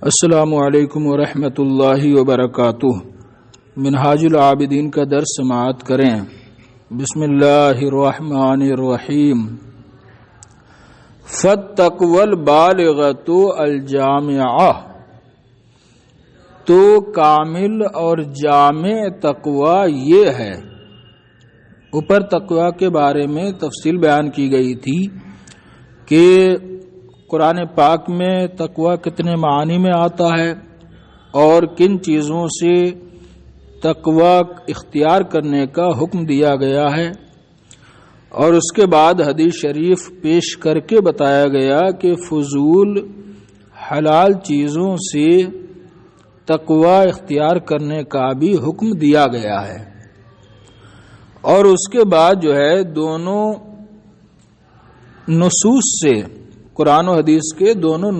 السلام علیکم ورحمۃ اللہ وبرکاتہ۔ منہاج العابدین کا درس سماعت کریں۔ بسم اللہ الرحمن الرحیم۔ فالتقوی البالغۃ الجامعہ، تو کامل اور جامع تقوی یہ ہے۔ اوپر تقوی کے بارے میں تفصیل بیان کی گئی تھی کہ قرآن پاک میں تقوی کتنے معنی میں آتا ہے اور کن چیزوں سے تقوی اختیار کرنے کا حکم دیا گیا ہے، اور اس کے بعد حدیث شریف پیش کر کے بتایا گیا کہ فضول حلال چیزوں سے تقوی اختیار کرنے کا بھی حکم دیا گیا ہے۔ اور اس کے بعد جو ہے دونوں نصوص سے، قرآن و حدیث کے دونوں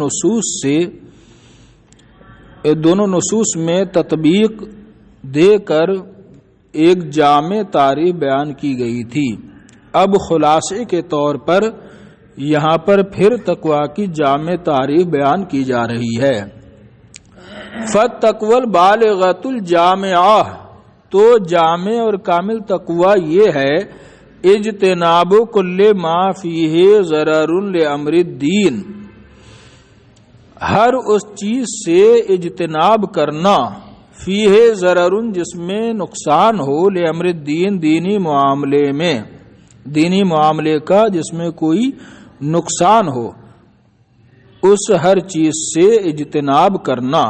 نصوص میں تطبیق دے کر ایک جامع تعریف بیان کی گئی تھی۔ اب خلاصے کے طور پر یہاں پر پھر تقوی کی جامع تعریف بیان کی جا رہی ہے۔ فالتقوی البالغۃ الجامعہ، تو جامع اور کامل تقوی یہ ہے اجتناب کل ما فیہ ضرر لامر الدین، ہر اس چیز سے اجتناب کرنا، فیہ ضرر جس میں نقصان ہو، لامر الدین دینی معاملے میں، دینی معاملے کا جس میں کوئی نقصان ہو، اس ہر چیز سے اجتناب کرنا۔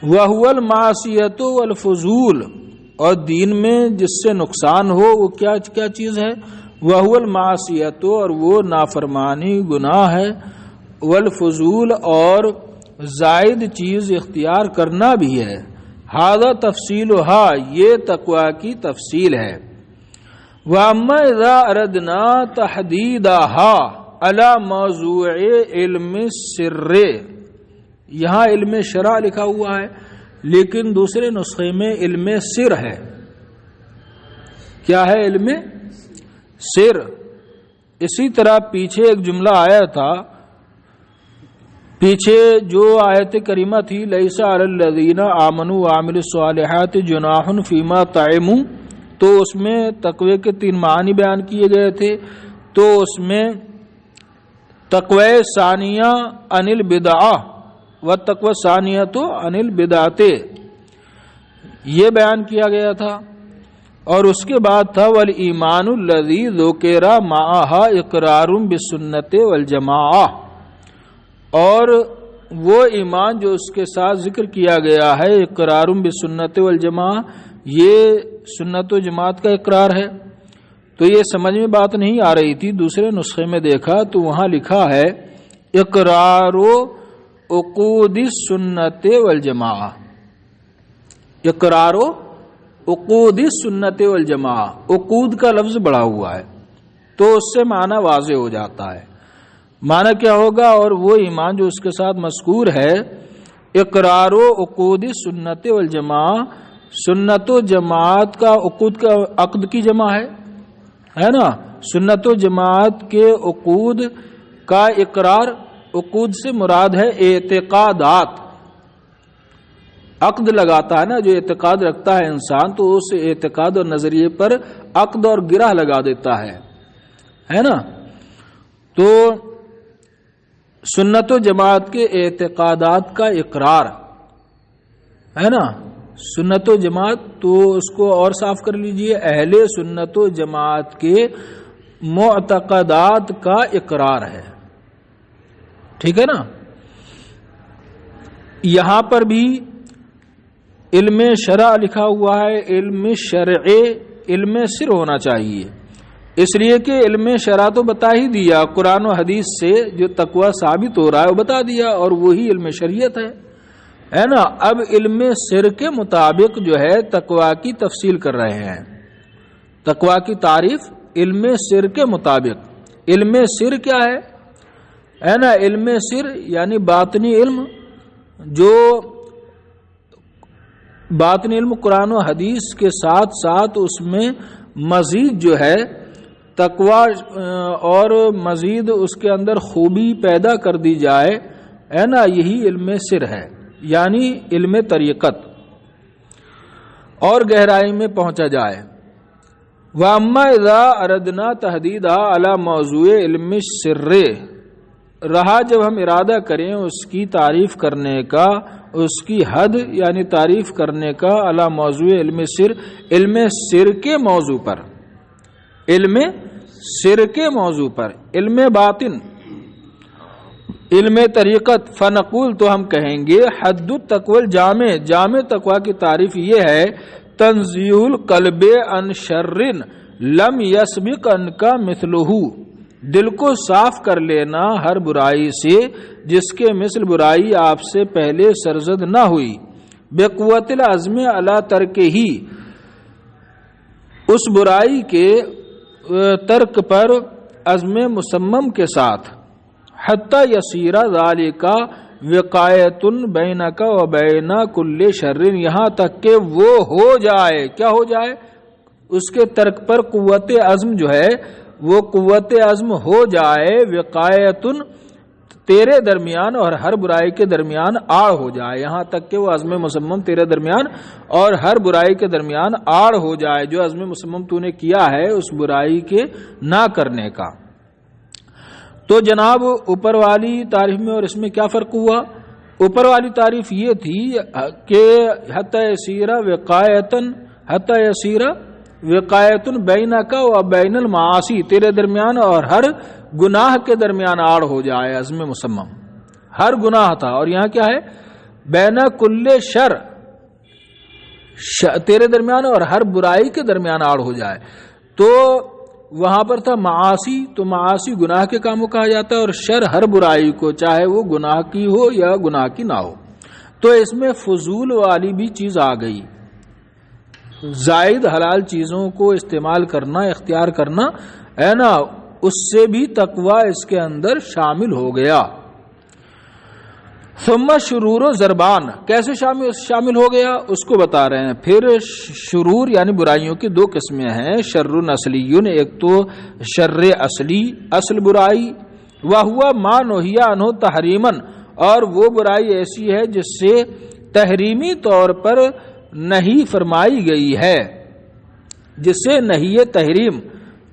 وَهُوَ الْمَعْصِيَةُ وَالْفُضُولُ، اور دین میں جس سے نقصان ہو وہ کیا چیز ہے؟ وَهُوَ الْمَعْصِيَةُ، اور وہ نافرمانی گناہ ہے، والفضول، اور زائد چیز اختیار کرنا بھی ہے۔ ھذا تفصیلها، یہ تقوی کی تفصیل ہے۔ وَأَمَّا إِذَا أَرَدْنَا تَحْدِيدَهَا عَلَى مَوْضُوعِ عِلْمِ السِّرِّ، یہاں علم شرع لکھا ہوا ہے لیکن دوسرے نسخے میں علم سر ہے۔ کیا ہے علم سر؟ اسی طرح پیچھے ایک جملہ آیا تھا، پیچھے جو آیت کریمہ تھی لیس علی الذین آمنوا وعملوا الصالحات جناح فیما طعموا، تو اس میں تقوی کے 3 معنی بیان کیے گئے تھے۔ تو اس میں تقوی ثانیہ عن البدعہ والتقوی ثانیۃ عن البدعۃ، یہ بیان کیا گیا تھا۔ اور اس کے بعد تھا والایمان الذی ذکر معها اقرار بالسنۃ والجماعہ، اور وہ ایمان جو اس کے ساتھ ذکر کیا گیا ہے اقرار بالسنۃ والجماعہ، یہ سنت و جماعت کا اقرار ہے۔ تو یہ سمجھ میں بات نہیں آ رہی تھی، دوسرے نسخے میں دیکھا تو وہاں لکھا ہے اقرار عقود السنت والجماعہ، اقرار عقود السنت والجماعہ، عقود کا لفظ بڑھا ہوا ہے تو اس سے معنی واضح ہو جاتا ہے۔ معنی کیا ہوگا؟ اور وہ ایمان جو اس کے ساتھ مذکور ہے اقرار عقود السنت والجماعہ، سنت و جماعت کا، عقود کا عقد کی جمع ہے نا، سنت و جماعت کے عقود کا اقرار، عقود سے مراد ہے اعتقادات۔ عقد لگاتا ہے نا، جو اعتقاد رکھتا ہے انسان تو اس اعتقاد اور نظریے پر عقد اور گرہ لگا دیتا ہے نا۔ تو سنت و جماعت کے اعتقادات کا اقرار ہے نا، سنت و جماعت، تو اس کو اور صاف کر لیجئے، اہل سنت و جماعت کے معتقدات کا اقرار ہے، ٹھیک ہے نا۔ یہاں پر بھی علم شرع لکھا ہوا ہے، علم شرع علم سر ہونا چاہیے، اس لیے کہ علم شرع تو بتا ہی دیا، قرآن و حدیث سے جو تقوی ثابت ہو رہا ہے وہ بتا دیا، اور وہی علم شریعت ہے نا۔ اب علم سر کے مطابق جو ہے تقوی کی تفصیل کر رہے ہیں، تقوی کی تعریف علم سر کے مطابق۔ علم سر کیا ہے نا؟ علم سر یعنی باطنی علم، جو باطنی علم قرآن و حدیث کے ساتھ ساتھ اس میں مزید جو ہے تقوی اور مزید اس کے اندر خوبی پیدا کر دی جائے، ہے نا، یہی علم سر ہے، یعنی علم طریقت، اور گہرائی میں پہنچا جائے۔ وَأَمَّا إِذَا أَرَدْنَا تَحْدِيدَهَا عَلَى مَوْضُوعِ علم السر، رہا جب ہم ارادہ کریں اس کی تعریف کرنے کا، اس کی حد یعنی تعریف کرنے کا، علی موضوع علم سر، علم سر کے موضوع پر، علم سر کے موضوع پر، علم باطن، علم طریقت، فنقول تو ہم کہیں گے حد التقوی الجامع، جامع تقوی کی تعریف یہ ہے تنزیہ القلب عن شر لم یسبق ان کا مثلہ، دل کو صاف کر لینا ہر برائی سے جس کے مثل برائی آپ سے پہلے سرزد نہ ہوئی، بقوت العزم علی ترکہ، اس برائی کے ترک پر عزم مصمم کے ساتھ، حتی یصیر ذالک وقایۃ بینک و بین کل شر، یہاں تک کہ وہ ہو جائے، کیا ہو جائے، اس کے ترک پر قوت عزم جو ہے وہ قوت عزم ہو جائے، وقایۃ تیرے درمیان اور ہر برائی کے درمیان آڑ ہو جائے، یہاں تک کہ وہ عزم مصمم تیرے درمیان اور ہر برائی کے درمیان آڑ ہو جائے، جو عزم مصمم تو نے کیا ہے اس برائی کے نہ کرنے کا۔ تو جناب اوپر والی تعریف میں اور اس میں کیا فرق ہوا؟ اوپر والی تعریف یہ تھی کہ حتی یصیر وقایتن، حتی یصیر وقایتن بینک و بین المعاصی، تیرے درمیان اور ہر گناہ کے درمیان آڑ ہو جائے، عزم مصمم ہر گناہ تھا، اور یہاں کیا ہے بین کل شر، تیرے درمیان اور ہر برائی کے درمیان آڑ ہو جائے، تو وہاں پر تھا معاصی، تو معاصی گناہ کے کاموں کہا جاتا ہے، اور شر ہر برائی کو، چاہے وہ گناہ کی ہو یا گناہ کی نہ ہو۔ تو اس میں فضول والی بھی چیز آ گئی، زائد حلال چیزوں کو استعمال کرنا، اختیار کرنا ہے نا، اس سے بھی تقوی اس کے اندر شامل ہو گیا۔ ثم شرور و زربان، کیسے شامل ہو گیا اس کو بتا رہے ہیں۔ پھر شرور یعنی برائیوں کی دو قسمیں ہیں، شر اصلی، ایک تو شر اصلی، اصل برائی، وہو ما نہی عنہ تحریما، اور وہ برائی ایسی ہے جس سے تحریمی طور پر نہیں فرمائی گئی ہے، جس سے نہیں تحریم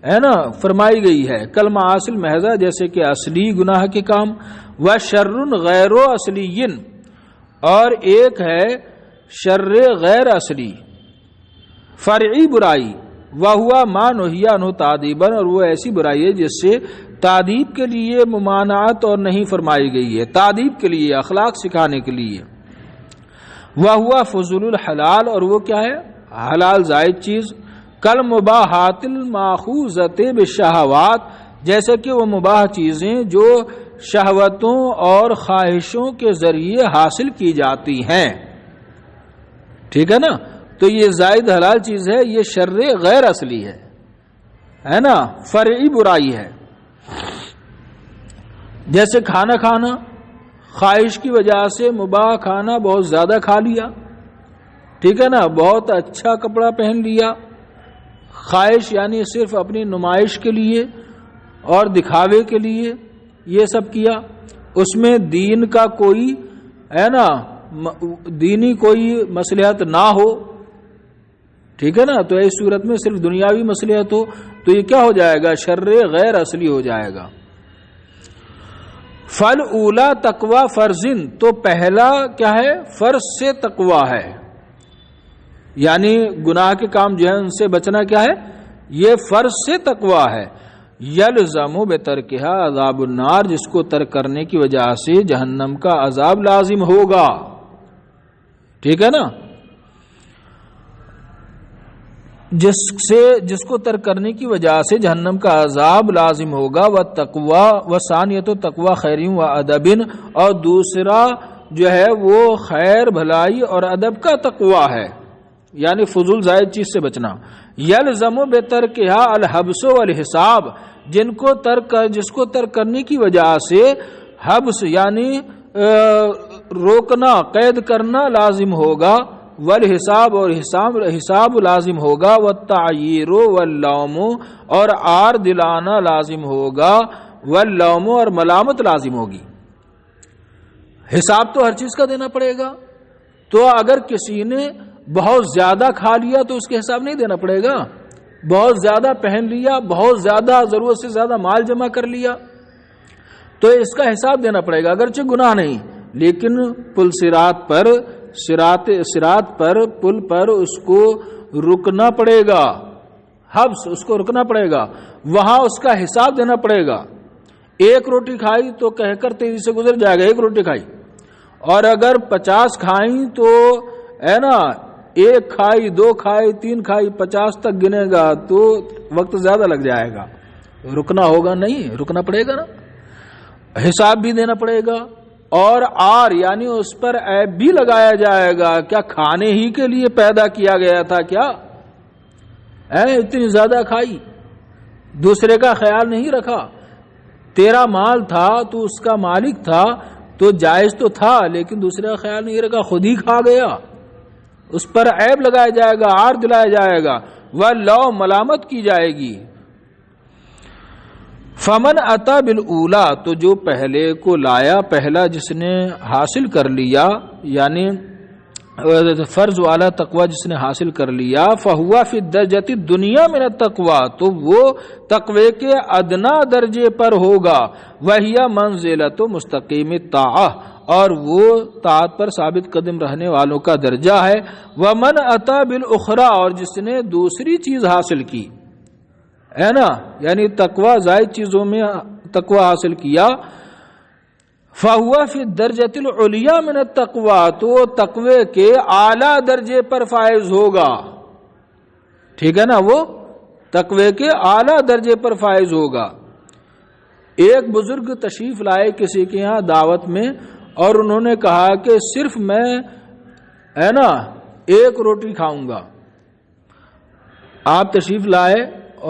ہے نا فرمائی گئی ہے، کل معاصی محضہ، جیسے کہ اصلی گناہ کے کام، و شر غیر اصلی، اور ایک ہے شر غیر اصلی فرعی برائی، وہو ما نہی عنہ تعدیبا، اور وہ ایسی برائی ہے جس سے تعدیب کے لیے ممانعت اور نہیں فرمائی گئی ہے، تعدیب کے لیے، اخلاق سکھانے کے لیے، وہو فضول الحلال، اور وہ کیا ہے حلال زائد چیز، کل مباحات الماخوذۃ بالشہوات، جیسے کہ وہ مباح چیزیں جو شہوتوں اور خواہشوں کے ذریعے حاصل کی جاتی ہیں، ٹھیک ہے نا، تو یہ زائد حلال چیز ہے، یہ شر غیر اصلی ہے نا، فرعی برائی ہے، جیسے کھانا کھانا، خواہش کی وجہ سے مباح کھانا بہت زیادہ کھا لیا، ٹھیک ہے نا، بہت اچھا کپڑا پہن لیا، خواہش یعنی صرف اپنی نمائش کے لیے اور دکھاوے کے لیے یہ سب کیا، اس میں دین کا کوئی ہے نا دینی کوئی مصلحت نہ ہو، ٹھیک ہے نا، تو اس صورت میں صرف دنیاوی مصلحت ہو تو یہ کیا ہو جائے گا، شر غیر اصلی ہو جائے گا۔ فل اولا تقوی فرضن، تو پہلا کیا ہے فرض سے تقوی ہے، یعنی گناہ کے کام جو ہے ان سے بچنا کیا ہے، یہ فرض سے تقوی ہے، یلزم بترکھا عذاب النار، جس کو ترک کرنے کی وجہ سے جہنم کا عذاب لازم ہوگا، ٹھیک ہے نا، جس کو ترک کرنے کی وجہ سے جہنم کا عذاب لازم ہوگا، والتقوی وثانیۃ تقوی خیر و ادب، اور دوسرا جو ہے وہ خیر بھلائی اور ادب کا تقوی ہے، یعنی فضول زائد چیز سے بچنا، یلزم بترکھا الحبس والحساب، جس کو ترک کرنے کی وجہ سے حبس یعنی روکنا، قید کرنا لازم ہوگا، والحساب، اور حساب لازم ہوگا، والتعییر واللوم، اور آر دلانا لازم ہوگا، واللوم، اور ملامت لازم ہوگی، حساب تو ہر چیز کا دینا پڑے گا. تو اگر کسی نے بہت زیادہ کھا لیا تو اس کے حساب نہیں دینا پڑے گا. بہت زیادہ پہن لیا، بہت زیادہ ضرورت سے زیادہ مال جمع کر لیا تو اس کا حساب دینا پڑے گا، اگرچہ گناہ نہیں، لیکن صراط پر پل پر اس کو رکنا پڑے گا، حبس اس کو رکنا پڑے گا، وہاں اس کا حساب دینا پڑے گا. ایک روٹی کھائی تو کہہ کر تیزی سے گزر جائے گا، ایک روٹی کھائی، اور اگر 50 کھائیں تو ہے نا، 1 کھائی، 2 کھائی، 3 کھائی، 50 تک گنے گا تو وقت زیادہ لگ جائے گا. رکنا ہوگا نہیں، رکنا پڑے گا نا، حساب بھی دینا پڑے گا. اور یعنی اس پر عیب بھی لگایا جائے گا، کیا کھانے ہی کے لیے پیدا کیا گیا تھا کیا؟ اتنی زیادہ کھائی، دوسرے کا خیال نہیں رکھا. تیرا مال تھا، تو اس کا مالک تھا تو جائز تو تھا، لیکن دوسرے کا خیال نہیں رکھا، خود ہی کھا گیا. اس پر عیب لگایا جائے گا، عار دلایا جائے گا، واللہ ملامت کی جائے گی. فمن اتا بالاولا، تو جو پہلے کو لایا، پہلا جس نے حاصل کر لیا، یعنی فرض والا تقوی جس نے حاصل کر لیا، فہوا فی الدرجۃ الدنیا من التقوی، تو وہ تقوی کے ادنا درجے پر ہوگا. وہی منزلۃ مستقیم الطاعہ، اور وہ طاعت پر ثابت قدم رہنے والوں کا درجہ ہے. ومن اتا بالاخری، اور جس نے دوسری چیز حاصل کی ہے نا، یعنی تقوی زائد چیزوں میں تقوی حاصل کیا، فَهُوَ فِي الدَّرْجَةِ الْعُلْيَا مِنَ التَّقْوَى، تو تقوی کے اعلیٰ درجے پر فائز ہوگا. ٹھیک ہے نا، وہ تقوی کے اعلیٰ درجے پر فائز ہوگا. ایک بزرگ تشریف لائے کسی کے ہاں دعوت میں، اور انہوں نے کہا کہ صرف میں ہے نا 1 روٹی کھاؤں گا. آپ تشریف لائے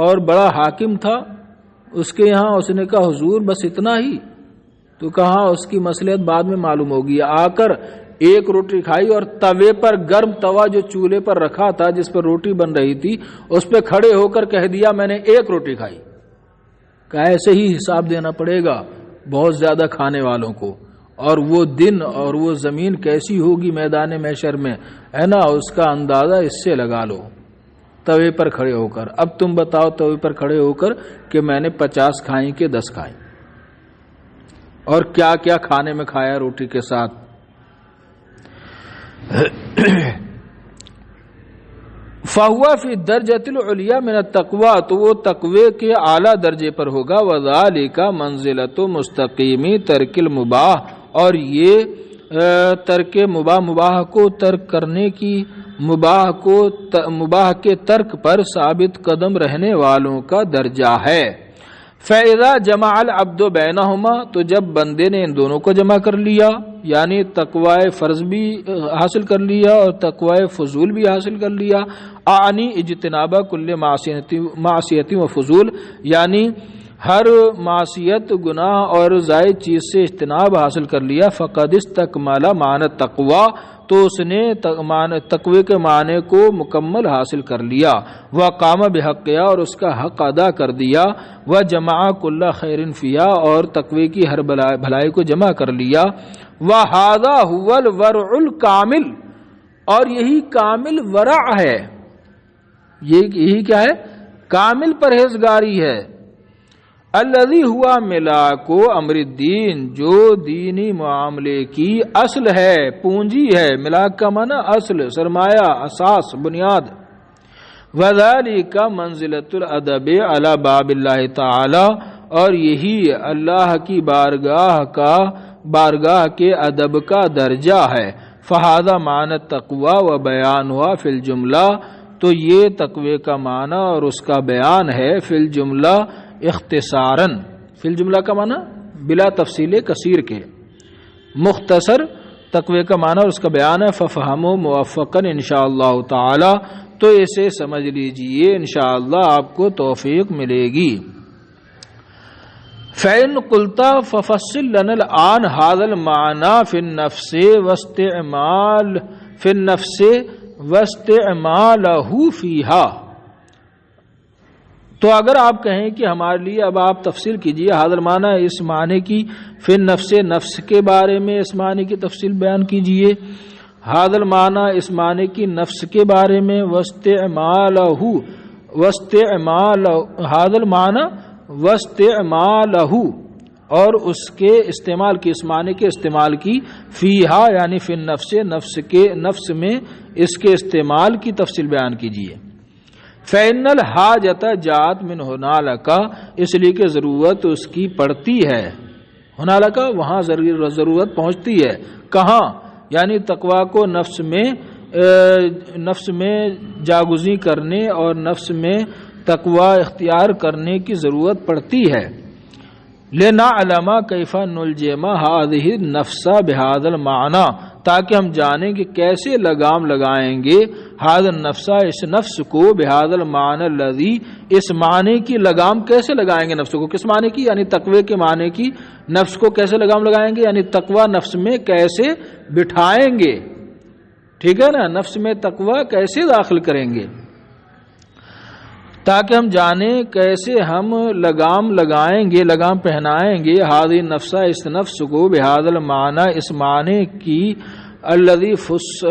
اور بڑا حاکم تھا اس کے یہاں، اس نے کہا حضور بس اتنا ہی. تو کہا اس کی مصلحت بعد میں معلوم ہوگی. آ کر 1 روٹی کھائی، اور توے پر، گرم توا جو چولہے پر رکھا تھا جس پر روٹی بن رہی تھی، اس پہ کھڑے ہو کر کہہ دیا میں نے 1 روٹی کھائی. کہ ایسے ہی حساب دینا پڑے گا بہت زیادہ کھانے والوں کو. اور وہ دن اور وہ زمین کیسی ہوگی میدان محشر میں، ہے نا، اس کا اندازہ اس سے لگا لو. توے پر کھڑے ہو کر، اب تم بتاؤ توے پر کھڑے ہو کر کہ میں نے 50 کھائیں کہ 10 کھائیں، اور کیا کیا کھانے میں کھایا روٹی کے ساتھ. فَهُوَ فِي الدَّرْجَةِ الْعُلْيَا مِنَ التَّقْوَى، تو وہ تقوی کے اعلیٰ درجے پر ہوگا. وَذَلِكَ مَنزِلَةُ مُسْتَقِيمِ تَرْكِ الْمُبَاحِ، اور یہ ترک مباح کو ترک کرنے کی، مباح کے ترک پر ثابت قدم رہنے والوں کا درجہ ہے. فَإِذَا جَمَعَ الْعَبْدُ بَيْنَهُمَا، تو جب بندے نے ان دونوں کو جمع کر لیا، یعنی تقوی فرض بھی حاصل کر لیا اور تقوی فضول بھی حاصل کر لیا، اعنی اجتناب کل معصیت و فضول، یعنی ہر معصیت، گناہ اور زائد چیز سے اجتناب حاصل کر لیا. فقد استکمل معنی التقوی، تو اس نے تقوی کے معنی کو مکمل حاصل کر لیا. وقام بحقیہ، اور اس کا حق ادا کر دیا. وجمع کل خیر فیہا، اور تقوی کی ہر بھلائی کو جمع کر لیا. وہذا هو الورع الکامل، اور یہی کامل ورع ہے. یہی کیا ہے؟ کامل پرہیزگاری ہے. الذی ہوا ملاک امر الدین، جو دینی معاملے کی اصل ہے، پونجی ہے. ملاک کا معنی اصل، سرمایہ، اساس، بنیاد. وذالک منزلۃ الادب علی باب اللہ تعالی، اور یہی اللہ کی بارگاہ کے ادب کا درجہ ہے. فہذا معنی التقوی و بیانها فی الجملہ، تو یہ تقوی کا معنی اور اس کا بیان ہے فی الجملہ اختصاراً. فی الجملہ کا معنی بلا تفصیل کثیر کے، مختصر تقوی کا معنی اور اس کا بیان ہے. ففہموا موفقاً انشاءاللہ تعالی، تو اسے سمجھ لیجئے انشاءاللہ آپ کو توفیق ملے گی. فَإِن قُلْتَ فَفَصِّل لَنَا الْآنَ هَذَا الْمَعْنَى فِي النَّفْسِ وَاسْتِعْمَالَهُ فِيهَا، تو اگر آپ کہیں کہ ہمارے لیے اب آپ تفصیل کیجئے حاضر معنی اس معنی کی، پھر نفس کے بارے میں اس معنی کی تفصیل بیان کیجئے، حاضر معنی اس معنی کی نفس کے بارے میں، حاضر معنی واستعمالہ اور اس کے استعمال کی، اس معنی کے استعمال کی، فیہا یعنی فی نفس میں اس کے استعمال کی تفصیل بیان کیجئے۔ فإن الحاجۃ جاءت من ہنالک، اس لیے کہ ضرورت اس کی پڑتی ہے، ہنالک وہاں ضرورت پہنچتی ہے، کہاں؟ یعنی تقوی کو نفس میں جاگزی کرنے اور نفس میں تقوی اختیار کرنے کی ضرورت پڑتی ہے۔ لنعلم کیف نلجم هذه النفس بهذا المعنى، تاکہ ہم جانیں کہ کیسے لگام لگائیں گے هذا النفس، اس نفس کو، بهذا المعنى الذي، اس معنی کی لگام کیسے لگائیں گے نفس کو، کس معنی کی؟ یعنی تقوی کے معنی کی نفس کو کیسے لگام لگائیں گے، یعنی تقوی نفس میں کیسے بٹھائیں گے، ٹھیک ہے نا، نفس میں تقوی کیسے داخل کریں گے، تاکہ ہم جانیں کیسے ہم لگام لگائیں گے، لگام پہنائیں گے ہذہ نفس، اس نفس کو، بہذا المعنی، اس معنی کی، الذی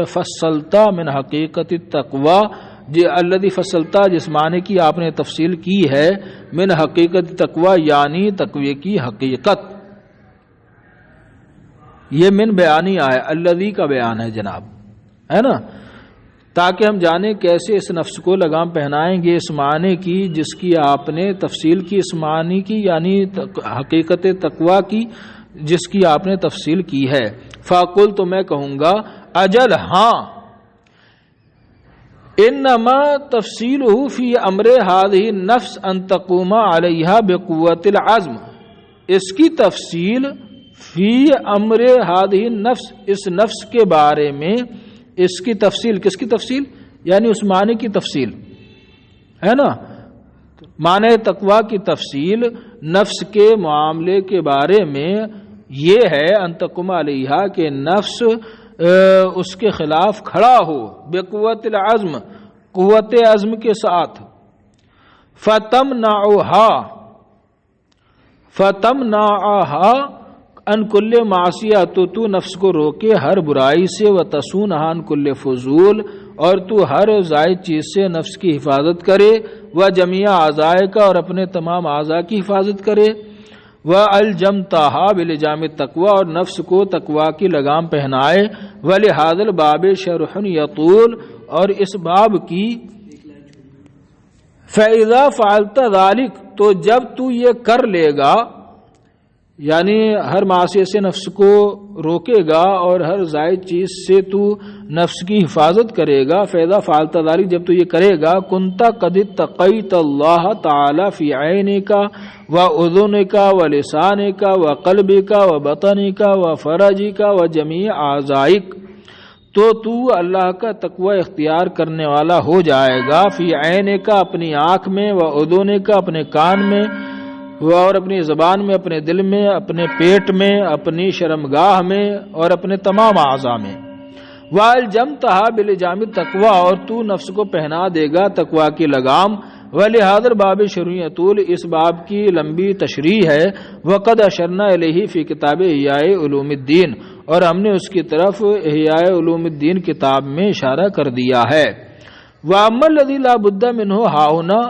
فصلتا من حقیقت التقوی، الذی فصلتا جس معنی کی آپ نے تفصیل کی ہے، من حقیقت تقوی یعنی تقوی کی حقیقت، یہ من بیانی آیا، الذی کا بیان ہے جناب، ہے نا، تاکہ ہم جانیں کیسے اس نفس کو لگام پہنائیں گے اس معنی کی جس کی آپ نے تفصیل کی، اس معنی کی یعنی حقیقت تقوی کی جس کی آپ نے تفصیل کی ہے۔ فاقل تو میں کہوں گا، اجل ہاں، انما تفصیلہ فی امر ہذہ النفس ان تقوم علیہا بقوت العزم، اس کی تفصیل فی امر ہذہ النفس، اس نفس کے بارے میں، اس کی تفصیل، کس کی تفصیل؟ یعنی اس معنی کی تفصیل، ہے نا، معنی تقوی کی تفصیل نفس کے معاملے کے بارے میں یہ ہے، ان تقوم علیہا کہ نفس اس کے خلاف کھڑا ہو، بقوت العزم، قوت عزم کے ساتھ، فتمنعها ان کل معصیہ، تو نفس کو روکے ہر برائی سے، وتصونها ان کل فضول، اور تو ہر زائد چیز سے نفس کی حفاظت کرے، وجمیع اعضائے کا، اور اپنے تمام اعضاء کی حفاظت کرے، والجمتها بلجام التقوی، اور نفس کو تقوی کی لگام پہنائے، ولہذا الباب شرح یطول، اور اس باب کی، فاذا فعلت ذلك، تو جب تو یہ کر لے گا، یعنی ہر معصیت سے نفس کو روکے گا اور ہر زائد چیز سے تو نفس کی حفاظت کرے گا، فیضا فعلت ذلک، جب تو یہ کرے گا، کنت قد اتقیت اللہ تعالی فی عینک و اذنک و لسانک و قلبک و بطنک و فرجک و جمیع اعضائک، تو اللہ کا تقوی اختیار کرنے والا ہو جائے گا، فی عینک، اپنی آنکھ میں، و اذنک، اپنے کان میں، اور اپنی زبان میں، اپنے دل میں، اپنے پیٹ میں، اپنی شرمگاہ میں، اور اپنے تمام اعضاء میں، والجمتها بلجام التقوی، اور تو نفس کو پہنا دے گا تقوی کی لگام، ولہذا باب شرعی طول، اس باب کی لمبی تشریح ہے، وقد اشرنا الیہ فی کتاب احیاء علوم الدین، اور ہم نے اس کی طرف احیاء علوم الدین کتاب میں اشارہ کر دیا ہے۔ واما الذی لا بد منہ ہاہنا،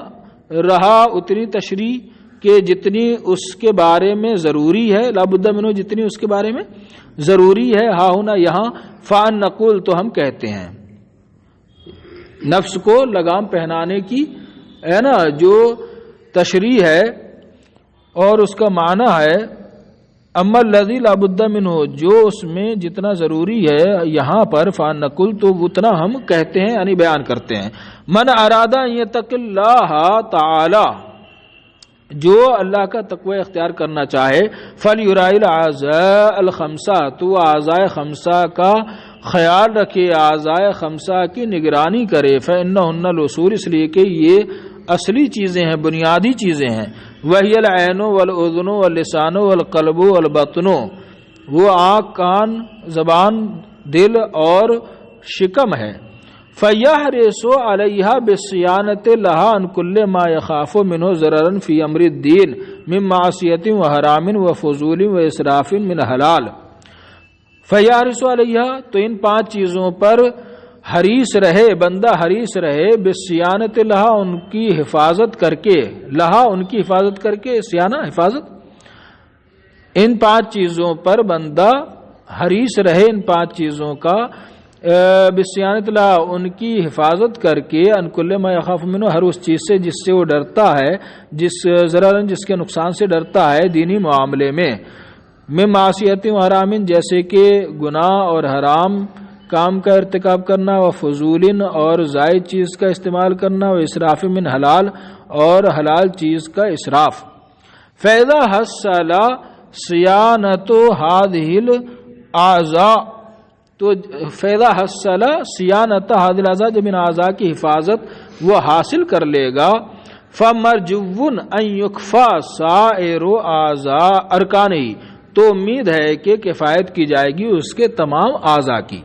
رہا اتنی تشریح کہ جتنی اس کے بارے میں ضروری ہے، لا بد منہ، جتنی اس کے بارے میں ضروری ہے، ہا ہونا یہاں، فان نقول، تو ہم کہتے ہیں، نفس کو لگام پہنانے کی ہے نا جو تشریح ہے اور اس کا معنی ہے، اما الذی لا بد منہ، جو اس میں جتنا ضروری ہے یہاں پر، فان نقول، تو اتنا ہم کہتے ہیں یعنی بیان کرتے ہیں۔ من ارادہ یتق اللہ تعالی، جو اللہ کا تقوی اختیار کرنا چاہے، فلیراعی الاعضاء الخمسہ، تو اعضاء خمسہ کا خیال رکھے، اعضاء خمسہ کی نگرانی کرے، فإنہن الاصول، اس لیے کہ یہ اصلی چیزیں ہیں، بنیادی چیزیں ہیں، وہی العین والاذن واللسان والقلب والبطن، وہ آنکھ، کان، زبان، دل اور شکم ہے، فَيَحْرِصُ عَلَيْهَا بِالصِّيَانَةِ لَهَا عَنْ كُلِّ مَا يَخَافُ مِنْهُ ضَرَرًا فِي أَمْرِ الدِّينِ مِنْ مَعْصِيَةٍ وَحَرَامٍ وَفُضُولٍ وَإِسْرَافٍ مِنْ حلال۔ فَيَحْرِصُ عَلَيْهَا، تو ان 5 چیزوں پر حریص رہے، بندہ حریص رہے، بِالصِّيَانَةِ لَهَا، ان کی حفاظت کر کے، لہا ان کی حفاظت کر کے، صیانہ حفاظت، ان 5 چیزوں پر بندہ حریص رہے، ان 5 چیزوں کا بصیانت لا، ان کی حفاظت کر کے، ان کل ما یخاف منہ، ہر اس چیز سے جس سے وہ ڈرتا ہے، جس کے نقصان سے ڈرتا ہے دینی معاملے میں، معصیت و حرام، جیسے کہ گناہ اور حرام کام کا ارتکاب کرنا، و فضول اور زائد چیز کا استعمال کرنا، و اسراف من حلال اور حلال چیز کا اسراف۔ فیضا حصل صیانت هذه الاعضاء، تو فیضا حصل صیانت هذه الاعضاء، جب ان اعضاء کی حفاظت وہ حاصل کر لے گا، فمرجو ان یکفا سائر اعضاء ارکانہ، تو امید ہے کہ کفایت کی جائے گی اس کے تمام اعضاء کی،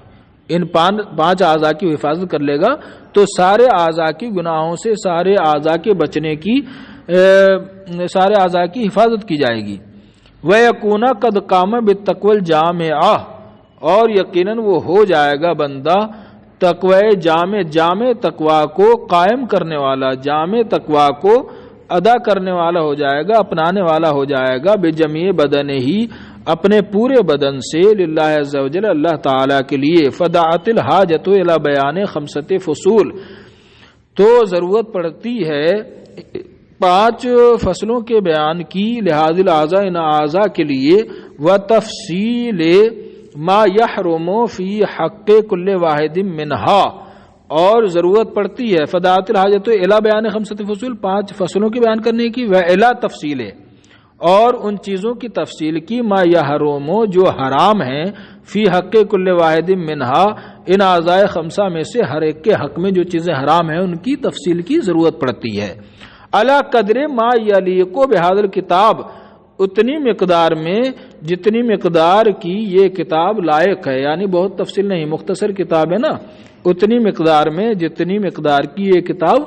ان 5 اعضاء کی حفاظت کر لے گا تو سارے اعضاء کی گناہوں سے، سارے اعضاء کے بچنے کی، سارے اعضاء کی حفاظت کی جائے گی۔ وَيَكُونَ قَدْ قَامَ بِالتَّقْوَى الْجَامِعَةِ، اور یقیناً وہ ہو جائے گا بندہ تقوی جامع تقوی کو قائم کرنے والا، جامع تقوی کو ادا کرنے والا ہو جائے گا، اپنانے والا ہو جائے گا، بجمیع بدن ہی، اپنے پورے بدن سے، للہ عز و جل، اللہ تعالی کے لیے۔ فدعت الحاجت الی بیان 5 فصول، تو ضرورت پڑتی ہے 5 فصلوں کے بیان کی، لحاظ الاعضاء، ان اعضاء کے لیے، و تفصیل ما یحرم فی حق کل واحد منہا، اور ضرورت پڑتی ہے فدعت الحاجت الی بیان 5 فصول، 5 فصلوں کے بیان کرنے کی، و الی تفصیل، اور ان چیزوں کی تفصیل کی، ما یحرم، جو حرام ہیں، فی حق کل واحد منہا، ان اعضاء 5 میں سے ہر ایک کے حق میں جو چیزیں حرام ہیں ان کی تفصیل کی ضرورت پڑتی ہے۔ علی قدر ما یلیق بہذا الکتاب، اتنی مقدار میں جتنی مقدار کی یہ کتاب لائق ہے، یعنی بہت تفصیل نہیں، مختصر کتاب ہے نا، اتنی مقدار میں جتنی مقدار کی یہ کتاب،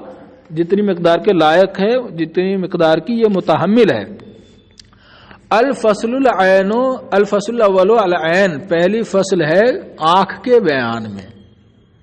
جتنی مقدار کے لائق ہے، جتنی مقدار کی یہ متحمل ہے۔ الفصل العین، الفصل الاول العین، پہلی فصل ہے آنکھ کے بیان میں۔